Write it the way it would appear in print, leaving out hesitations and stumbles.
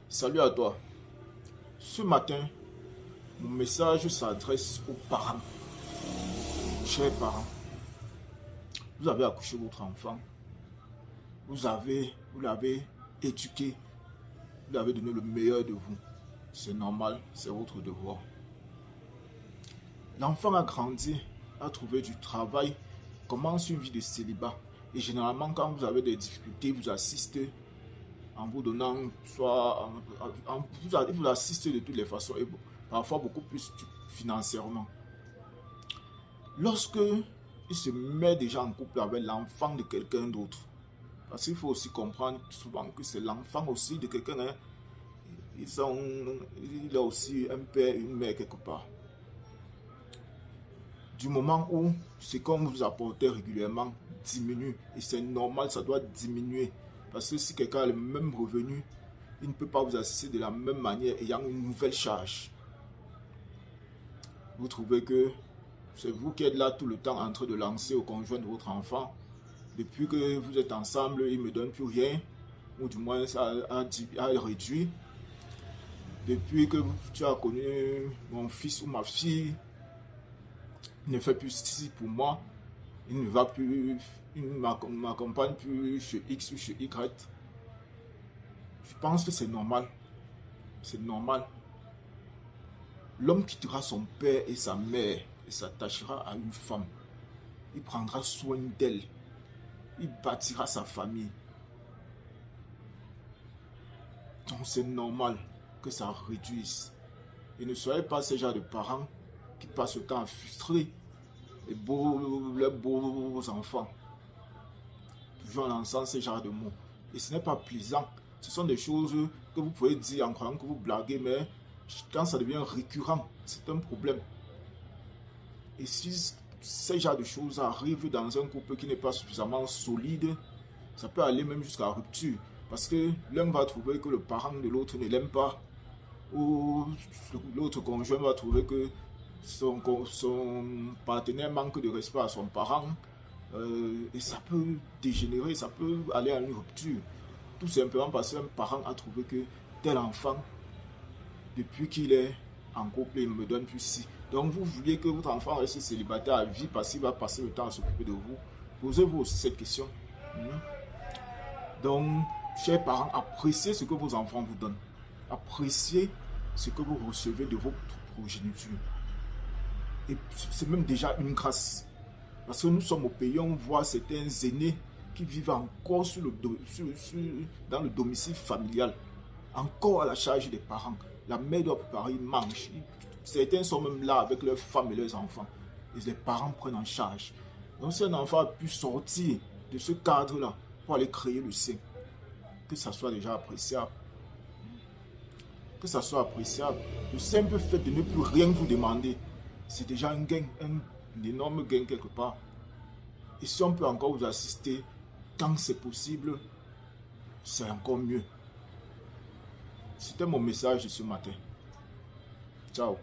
Salut à toi. Ce matin, mon message s'adresse aux parents. Chers parents, vous avez accouché votre enfant. Vous l'avez éduqué. Vous lui avez donné le meilleur de vous. C'est normal, c'est votre devoir. L'enfant a grandi, a trouvé du travail, commence une vie de célibat. Et généralement, quand vous avez des difficultés, vous assistez en vous donnant, vous assistez de toutes les façons, et parfois beaucoup plus financièrement. Lorsque il se met déjà en couple avec l'enfant de quelqu'un d'autre, parce qu'il faut aussi comprendre souvent que c'est l'enfant aussi de quelqu'un, hein, il a aussi un père et une mère quelque part. Du moment où ce qu'on vous apportait régulièrement diminue, et c'est normal, ça doit diminuer. Parce que si quelqu'un a le même revenu, il ne peut pas vous assister de la même manière ayant une nouvelle charge. Vous trouvez que c'est vous qui êtes là tout le temps en train de lancer au conjoint de votre enfant. Depuis que vous êtes ensemble, il ne me donne plus rien, ou du moins ça a réduit. Depuis que tu as connu mon fils ou ma fille, il ne fait plus ceci pour moi, il ne va plus, il ne m'accompagne plus chez X ou chez Y. Je pense que c'est normal. C'est normal. L'homme quittera son père et sa mère et s'attachera à une femme. Il prendra soin d'elle. Il bâtira sa famille. Donc c'est normal que ça réduise. Et ne soyez pas ce genre de parents qui passent le temps à frustrer leurs beaux enfants. Toujours en lançant ce genre de mots. Et ce n'est pas plaisant. Ce sont des choses que vous pouvez dire en croyant que vous blaguez, mais quand ça devient récurrent, c'est un problème. Et si ce genre de choses arrivent dans un couple qui n'est pas suffisamment solide, ça peut aller même jusqu'à la rupture. Parce que l'un va trouver que le parent de l'autre ne l'aime pas, ou l'autre conjoint va trouver que son partenaire manque de respect à son parent. Et ça peut dégénérer, ça peut aller à une rupture. Tout simplement parce qu'un parent a trouvé que tel enfant, depuis qu'il est en couple, il ne me donne plus ci. Donc vous vouliez que votre enfant reste célibataire à vie parce qu'il va passer le temps à s'occuper de vous. Posez-vous aussi cette question. Donc, chers parents, appréciez ce que vos enfants vous donnent. Appréciez ce que vous recevez de votre progéniture. Et c'est même déjà une grâce. Parce que nous sommes au pays, on voit certains aînés qui vivent encore dans le domicile familial, encore à la charge des parents. La mère doit préparer, ils mangent. Certains sont même là avec leurs femmes et leurs enfants. Et les parents prennent en charge. Donc si un enfant a pu sortir de ce cadre-là pour aller créer le sien, que ça soit déjà appréciable. Que ça soit appréciable. Le simple fait de ne plus rien vous demander, c'est déjà un gain, un énorme gain quelque part. Et si on peut encore vous assister quand c'est possible, c'est encore mieux. C'était mon message de ce matin. Ciao.